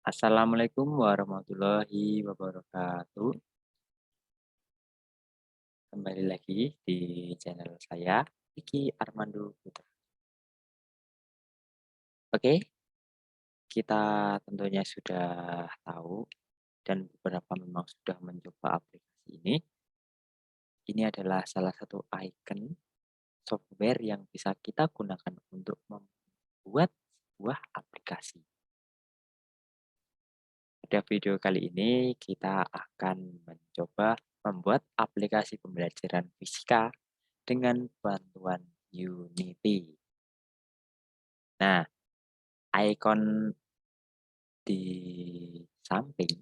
Assalamualaikum warahmatullahi wabarakatuh. Kembali lagi di channel saya, Vicky Armando Putra. Oke, kita tentunya sudah tahu dan beberapa memang sudah mencoba aplikasi ini. Ini adalah salah satu icon software yang bisa kita gunakan untuk membuat sebuah aplikasi. Pada video kali ini kita akan mencoba membuat aplikasi pembelajaran fisika dengan bantuan Unity. Nah, ikon di samping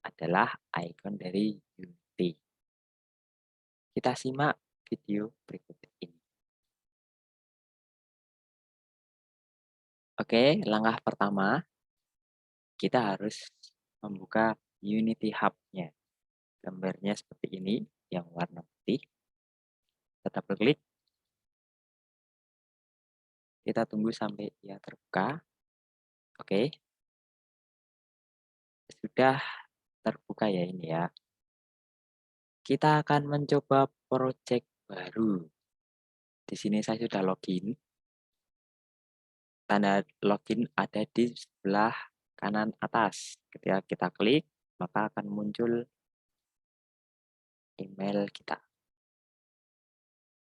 adalah ikon dari Unity. Kita simak video berikut ini. Oke, langkah pertama kita harus membuka Unity Hub-nya. Gambarnya seperti ini yang warna putih. Kita klik, kita tunggu sampai ia terbuka. Oke, sudah terbuka ya ini ya. Kita akan mencoba project baru. Di sini saya sudah login. Tanda login ada di sebelah kanan atas. Ketika kita klik, maka akan muncul email kita.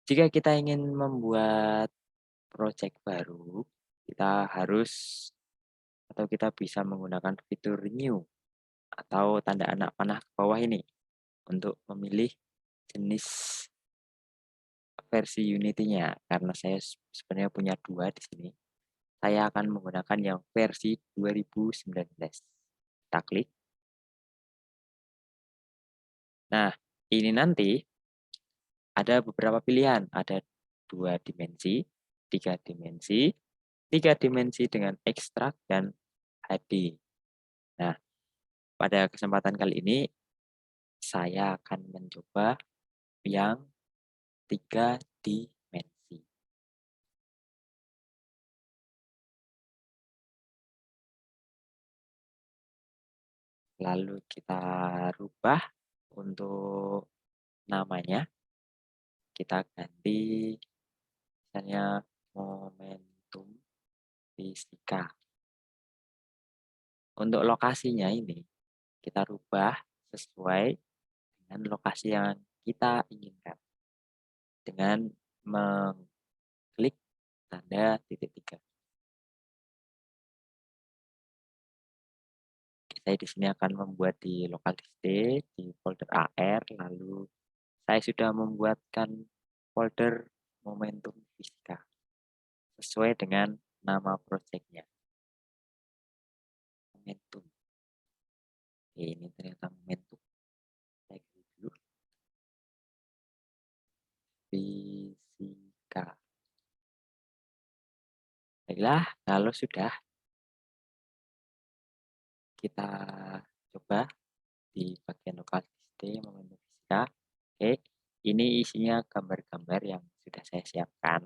Jika kita ingin membuat project baru, kita harus atau kita bisa menggunakan fitur new atau tanda anak panah ke bawah ini untuk memilih jenis versi Unity-nya. Karena saya sebenarnya punya dua di sini. Saya akan menggunakan yang versi 2019. Kita klik. Nah, ini nanti ada beberapa pilihan. Ada 2 dimensi, 3 dimensi, 3 dimensi dengan ekstrak, dan HD. Nah, pada kesempatan kali ini saya akan mencoba yang 3 dimensi. Lalu kita rubah untuk namanya. Kita ganti misalnya momentum fisika. Untuk lokasinya ini kita rubah sesuai dengan lokasi yang kita inginkan dengan mengklik tanda titik 3. Saya di sini akan membuat di lokal disk di folder AR, lalu saya sudah membuatkan folder momentum fisika sesuai dengan nama projectnya. Momentum. Oke, ini ternyata momentum. Saya klik dulu. Fisika. Baiklah, kalau sudah kita coba di bagian lokal disk momentum fisika. Oke, ini isinya gambar-gambar yang sudah saya siapkan.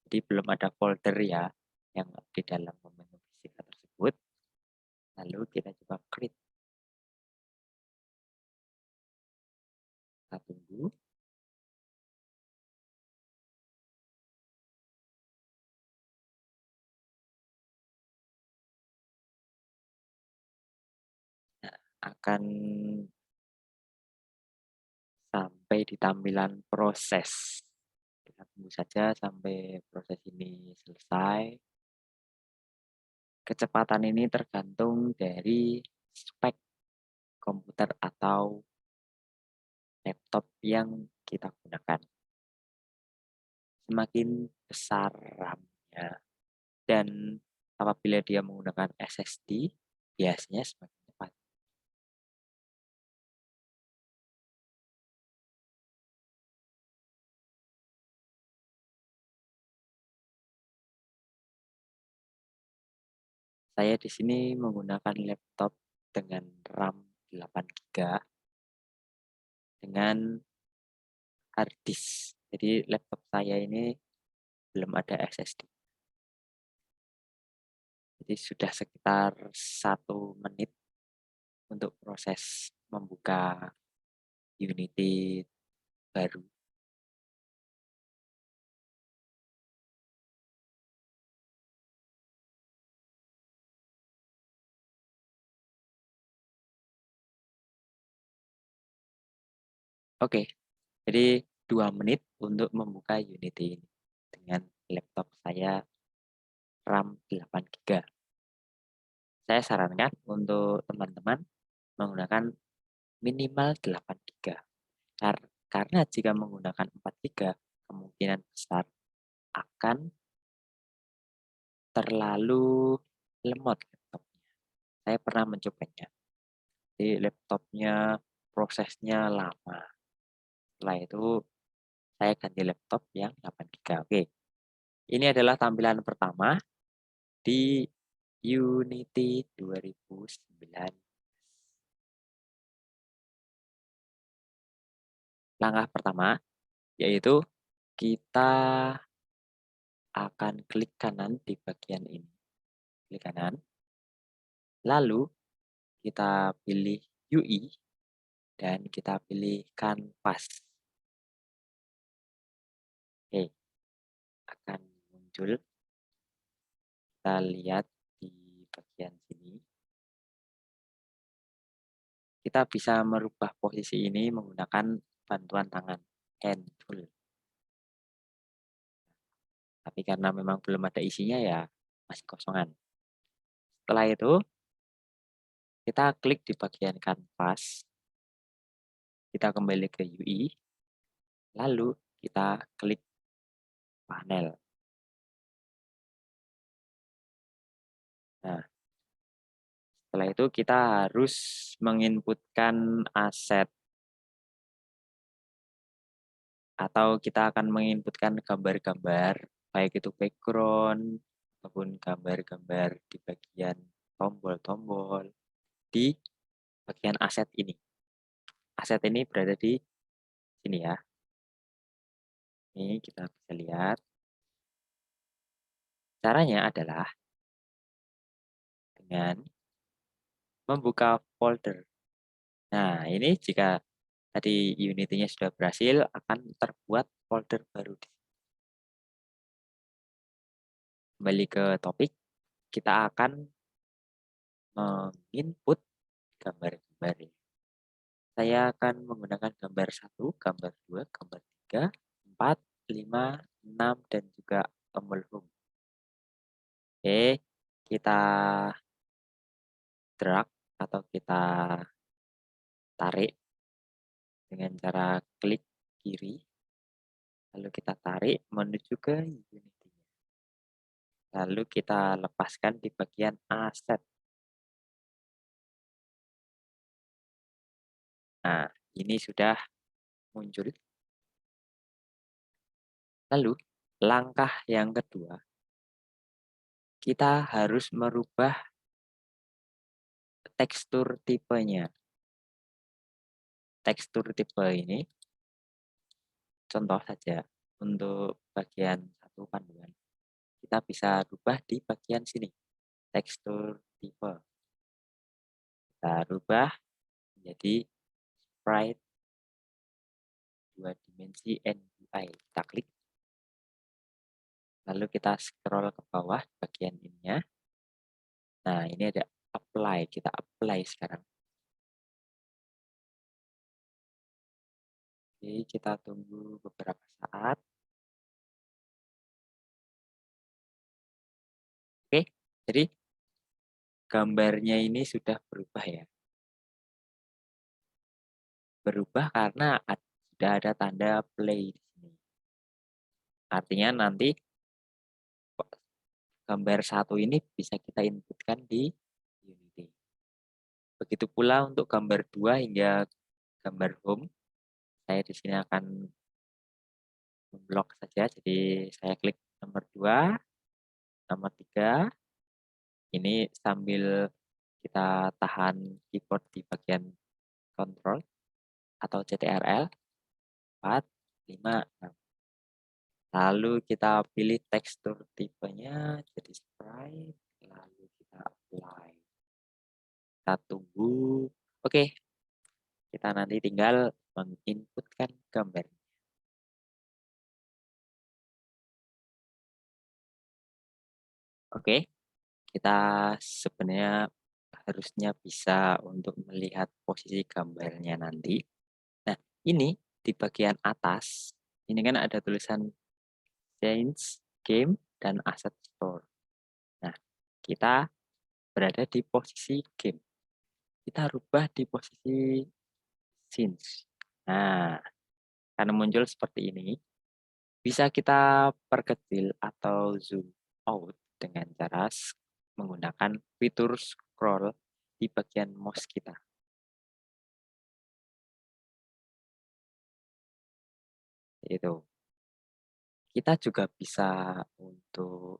Jadi belum ada folder ya yang di dalam momentum fisika tersebut. Lalu kita coba klik. Kita tunggu. Nah, akan sampai di tampilan proses. Kita tunggu saja sampai proses ini selesai. Kecepatan ini tergantung dari spek komputer atau laptop yang kita gunakan. Semakin besar RAM-nya dan apabila dia menggunakan SSD, biasanya semakin cepat. Saya di sini menggunakan laptop dengan RAM 8 GB dengan hard disk. Jadi laptop saya ini belum ada SSD. Jadi sudah sekitar 1 menit untuk proses membuka Unity baru. Oke, jadi 2 menit untuk membuka Unity ini dengan laptop saya RAM 8 GB. Saya sarankan untuk teman-teman menggunakan minimal 8 GB. Karena jika menggunakan 4 GB, kemungkinan besar akan terlalu lemot laptopnya. Saya pernah mencobanya. Jadi laptopnya prosesnya lama. Setelah itu saya ganti laptop yang 8 GB. Oke, ini adalah tampilan pertama di Unity 2009. Langkah pertama yaitu kita akan klik kanan di bagian ini. Klik kanan. Lalu kita pilih UI dan kita pilih kanvas. Oke, akan muncul. Kita lihat di bagian sini. Kita bisa merubah posisi ini menggunakan bantuan tangan, hand tool. Tapi karena memang belum ada isinya ya masih kosongan. Setelah itu kita klik di bagian kanvas. Kita kembali ke UI. Lalu kita klik panel. Nah, setelah itu kita harus menginputkan aset atau kita akan menginputkan gambar-gambar, baik itu background ataupun gambar-gambar di bagian tombol-tombol di bagian aset ini. Aset ini berada di sini ya. Ini kita bisa lihat. Caranya adalah dengan membuka folder. Nah, ini jika tadi Unity-nya sudah berhasil, akan terbuat folder baru. Kembali ke topik, kita akan menginput gambar-gambar. Saya akan menggunakan gambar 1, gambar 2, gambar 3, 4, 5, 6, dan juga tombol home. Oke, kita drag atau kita tarik dengan cara klik kiri, lalu kita tarik menuju ke Unity. Lalu kita lepaskan di bagian aset. Nah, ini sudah muncul. Lalu, langkah yang kedua, kita harus merubah tekstur tipenya. Tekstur tipe ini, contoh saja, untuk bagian satu panduan, kita bisa rubah di bagian sini, tekstur tipe. Kita rubah menjadi sprite 2 dimensi NUI. Kita klik. Lalu kita scroll ke bawah bagian ininya. Nah, ini ada apply. Kita apply sekarang. Oke, kita tunggu beberapa saat. Oke, jadi gambarnya ini sudah berubah ya. Berubah karena sudah ada tanda play di sini. Artinya nanti gambar satu ini bisa kita inputkan di Unity. Begitu pula untuk gambar 2 hingga gambar home. Saya di sini akan memblok saja. Jadi saya klik nomor 2, nomor 3. Ini sambil kita tahan keyboard di bagian kontrol atau CTRL 4, 5, 6. Lalu kita pilih tekstur tipenya jadi sprite, lalu kita tunggu. Oke, kita nanti tinggal menginputkan gambar. Oke, kita sebenarnya harusnya bisa untuk melihat posisi gambarnya nanti. Nah, ini di bagian atas, ini kan ada tulisan Change, Game, dan Asset Store. Nah, kita berada di posisi game. Kita rubah di posisi scenes. Nah, karena muncul seperti ini, bisa kita perkecil atau zoom out dengan cara menggunakan fitur scroll di bagian mouse kita. Itu. Kita juga bisa untuk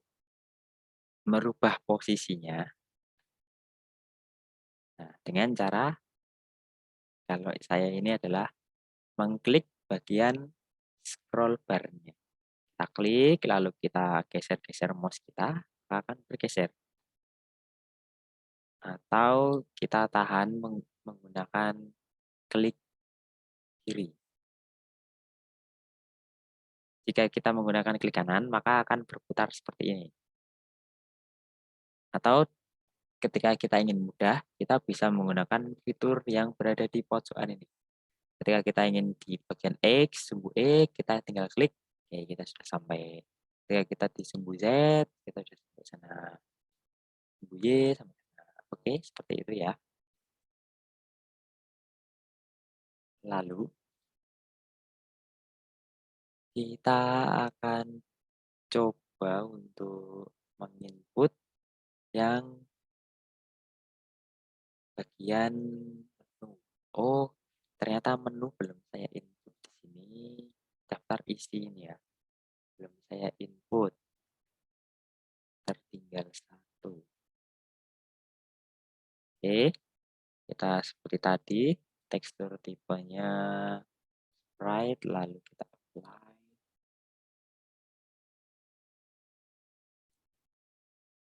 merubah posisinya. Nah, dengan cara kalau saya ini adalah mengklik bagian scroll bar-nya. Kita klik, lalu kita geser-geser mouse kita, akan bergeser. Atau kita tahan menggunakan klik kiri. Jika kita menggunakan klik kanan, maka akan berputar seperti ini. Atau ketika kita ingin mudah, kita bisa menggunakan fitur yang berada di pojokan ini. Ketika kita ingin di bagian X, sumbu X, kita tinggal klik, oke kita sudah sampai. Ketika kita di sumbu Z, kita sudah sampai sana. Sumbu Y, sampai sana. Oke, seperti itu ya. Lalu, kita akan coba untuk menginput yang bagian menu. Oh, ternyata menu belum saya input di sini. Daftar isi ini ya. Belum saya input. Tertinggal satu. Oke, kita seperti tadi. Tekstur tipenya sprite, lalu kita apply.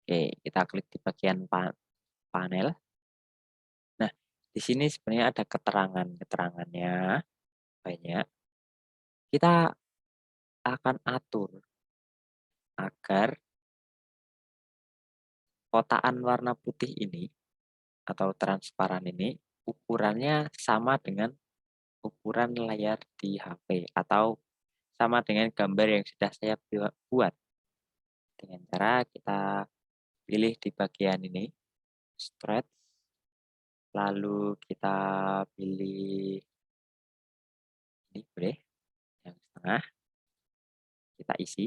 Oke, kita klik di bagian panel. Nah, di sini sebenarnya ada keterangannya banyak. Kita akan atur agar kotaan warna putih ini atau transparan ini ukurannya sama dengan ukuran layar di HP atau sama dengan gambar yang sudah saya buat. Dengan cara kita pilih di bagian ini, stretch, lalu kita pilih ini boleh, yang setengah, kita isi,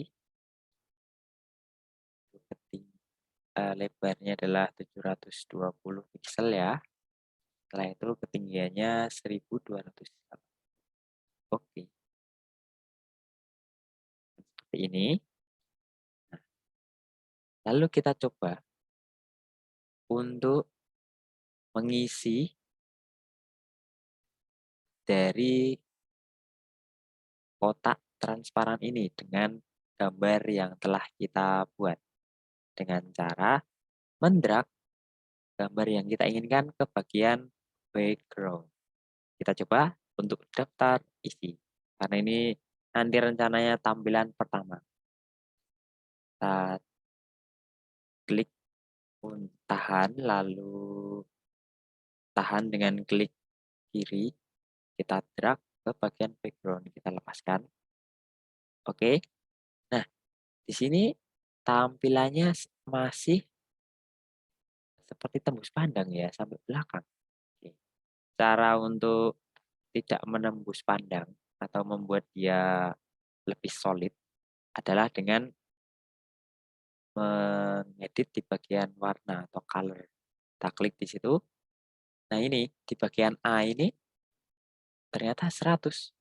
lebarnya adalah 720 pixel ya. Setelah itu ketinggiannya 1200. Oke, seperti ini. Nah, lalu kita coba untuk mengisi dari kotak transparan ini dengan gambar yang telah kita buat. Dengan cara mendrag gambar yang kita inginkan ke bagian background. Kita coba untuk daftar isi. Karena ini nanti rencananya tampilan pertama. Kita klik tahan, lalu tahan dengan klik kiri. Kita drag ke bagian background. Kita lepaskan. Oke. Nah, di sini tampilannya masih seperti tembus pandang ya, sampai belakang. Oke. Cara untuk tidak menembus pandang atau membuat dia lebih solid adalah dengan mengedit di bagian warna atau color. Kita klik di situ. Nah ini di bagian A ini ternyata 100.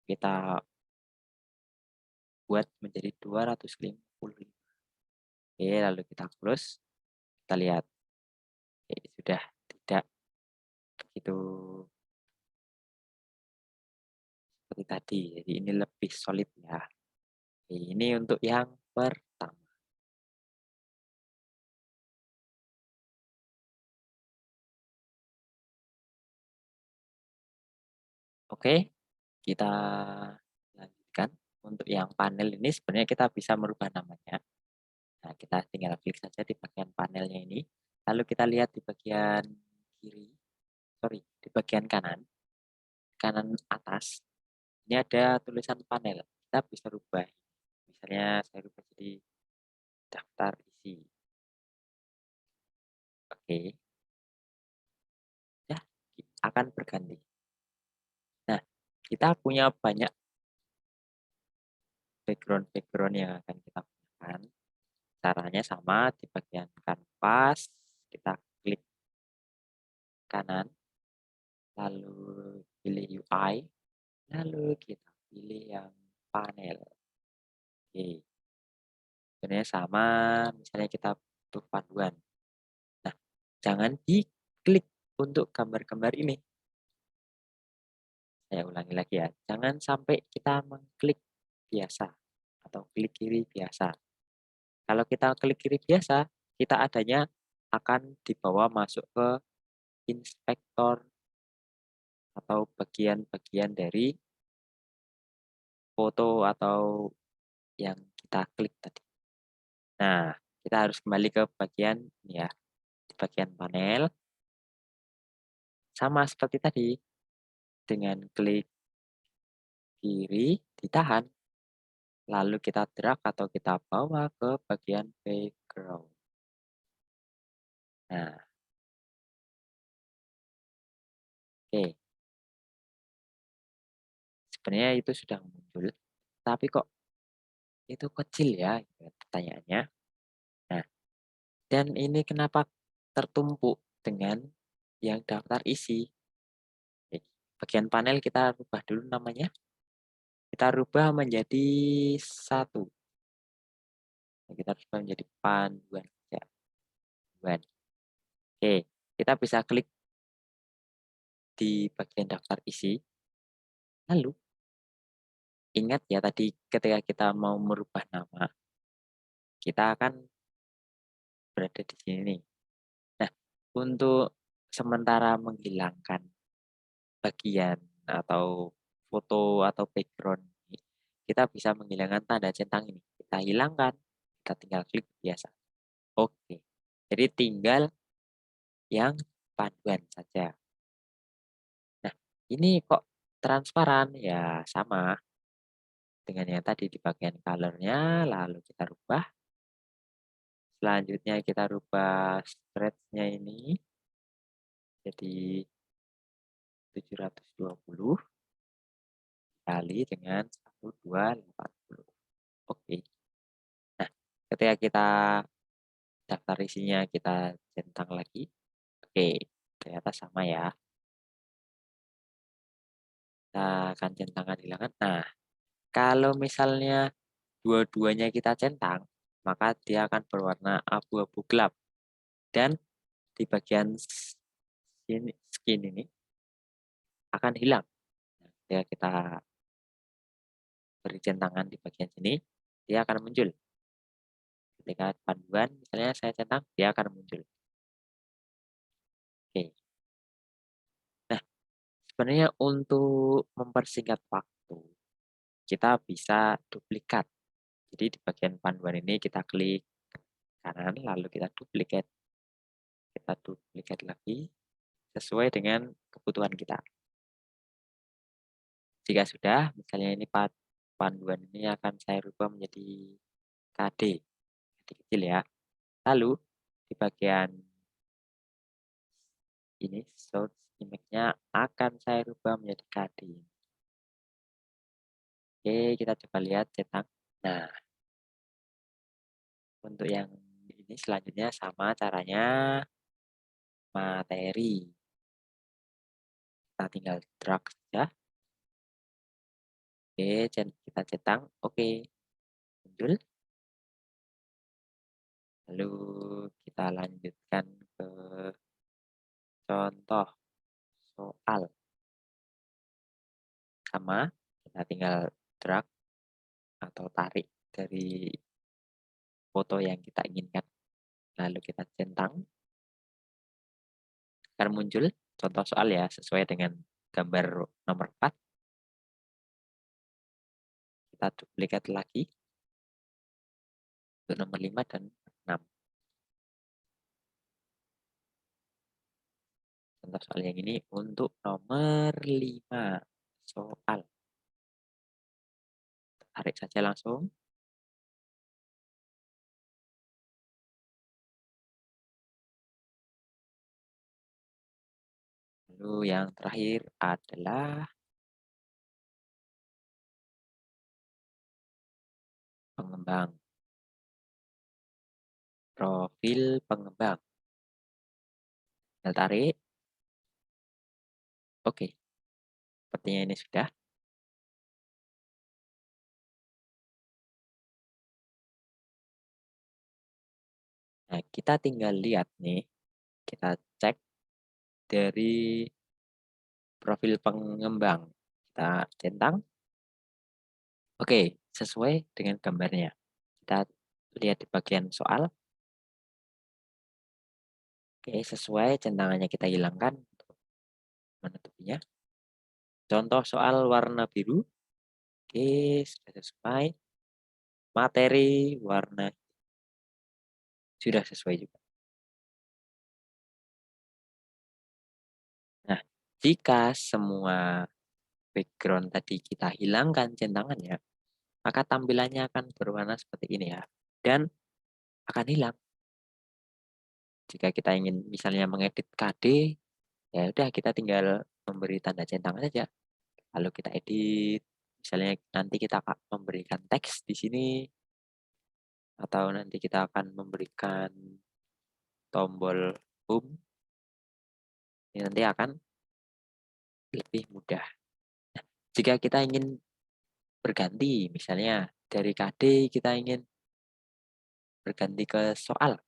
Kita buat menjadi 255. Oke, lalu kita close. Kita lihat. Oke, sudah tidak begitu seperti tadi. Jadi ini lebih solid ya. Oke, ini untuk yang pertama. Oke, kita lanjutkan. Untuk yang panel ini sebenarnya kita bisa merubah namanya. Nah, kita tinggal klik saja di bagian panelnya ini. Lalu kita lihat di bagian kiri, sorry, di bagian kanan, kanan atas. Ini ada tulisan panel. Kita bisa rubah. Misalnya saya rubah jadi daftar isi. Oke, ya akan berganti. Nah, kita punya banyak background-background yang akan kita gunakan. Caranya sama di bagian kanvas, kita klik kanan, lalu pilih UI, lalu kita pilih yang panel. Oke, sebenarnya sama, misalnya kita butuh panduan. Nah, jangan diklik untuk gambar-gambar ini. Saya ulangi lagi ya, jangan sampai kita mengklik biasa atau klik kiri biasa. Kalau kita klik kiri biasa, kita adanya akan dibawa masuk ke inspektor atau bagian-bagian dari foto atau yang kita klik tadi. Nah, kita harus kembali ke bagian ini ya, di bagian panel. Sama seperti tadi, dengan klik kiri, ditahan, lalu kita drag atau kita bawa ke bagian background. Nah, oke. Sebenarnya itu sudah muncul, tapi kok itu kecil ya, gitu pertanyaannya. Nah, dan ini kenapa tertumpuk dengan yang daftar isi? Oke, bagian panel kita rubah dulu namanya. Kita rubah menjadi satu. Kita rubah menjadi panduan. Ya, panduan. Oke, kita bisa klik di bagian daftar isi. Lalu, ingat ya tadi ketika kita mau merubah nama, kita akan berada di sini nih. Nah, untuk sementara menghilangkan bagian atau foto atau background ini, kita bisa menghilangkan tanda centang ini. Kita hilangkan, kita tinggal klik biasa. Oke, jadi tinggal yang panduan saja. Nah, ini kok transparan? Ya, sama dengan yang tadi di bagian color-nya, lalu kita rubah. Selanjutnya kita rubah stretch-nya ini jadi 720 kali dengan 1280. Oke. Nah, ketika kita daftar isinya kita centang lagi. Oke, ternyata sama ya. Kita akan centangkan hilangkan. Nah, kalau misalnya dua-duanya kita centang, maka dia akan berwarna abu-abu gelap. Dan di bagian skin ini akan hilang. Nah, ketika kita beri centangan di bagian sini, dia akan muncul. Ketika panduan, misalnya saya centang, dia akan muncul. Oke. Nah, sebenarnya untuk mempersingkat waktu, kita bisa duplikat. Jadi di bagian panduan ini kita klik kanan, lalu kita duplikat. Kita duplikat lagi sesuai dengan kebutuhan kita. Jika sudah, misalnya ini panduan ini akan saya rubah menjadi KD, kecil ya. Lalu di bagian ini source image-nya akan saya rubah menjadi KD. Oke, kita coba lihat cetak. Nah, untuk yang ini selanjutnya sama caranya materi. Kita tinggal drag saja. Oke, kita centang. Oke, muncul. Lalu kita lanjutkan ke contoh soal. Sama, kita tinggal drag atau tarik dari foto yang kita inginkan. Lalu kita centang. Akan muncul contoh soal ya, sesuai dengan gambar nomor 4. kita duplikat lagi untuk nomor 5 dan 6. Contoh soal yang ini untuk nomor 5. Soal. Tarik saja langsung. Lalu yang terakhir adalah pengembang. Profil pengembang. Tinggal tarik. Oke. Sepertinya ini sudah. Nah, kita tinggal lihat nih. Kita cek dari profil pengembang. Kita centang. Oke, sesuai dengan gambarnya. Kita lihat di bagian soal. Oke, sesuai centangannya kita hilangkan untuk menutupinya. Contoh soal warna biru. Oke, sudah sesuai. Materi warna sudah sesuai juga. Nah, jika semua background tadi kita hilangkan centangannya, maka tampilannya akan berwarna seperti ini ya. Dan akan hilang. Jika kita ingin misalnya mengedit KD, ya udah kita tinggal memberi tanda centang saja. Lalu kita edit, misalnya nanti kita akan memberikan teks di sini, atau nanti kita akan memberikan tombol home, ini nanti akan lebih mudah. Nah, jika kita ingin berganti, misalnya dari KD kita ingin berganti ke soal,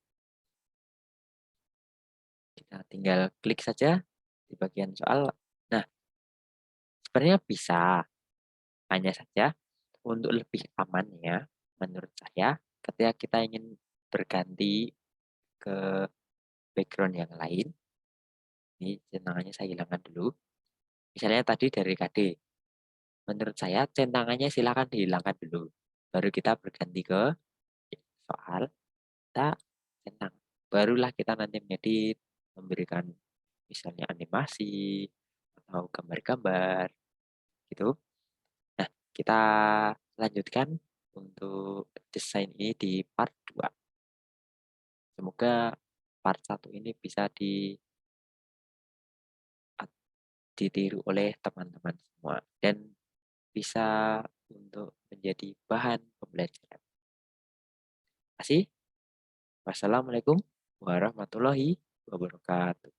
kita tinggal klik saja di bagian soal. Nah, sebenarnya bisa, hanya saja untuk lebih aman ya, menurut saya, ketika kita ingin berganti ke background yang lain, ini centangannya saya hilangkan dulu. Misalnya tadi dari KD, menurut saya centangannya silakan dihilangkan dulu. Baru kita berganti ke soal, kita centang. Barulah kita nanti mengedit, memberikan misalnya animasi, atau gambar-gambar, gitu. Nah, kita lanjutkan untuk desain ini di part 2. Semoga part 1 ini bisa ditiru oleh teman-teman semua dan bisa untuk menjadi bahan pembelajaran. Terima kasih. Wassalamualaikum warahmatullahi wabarakatuh.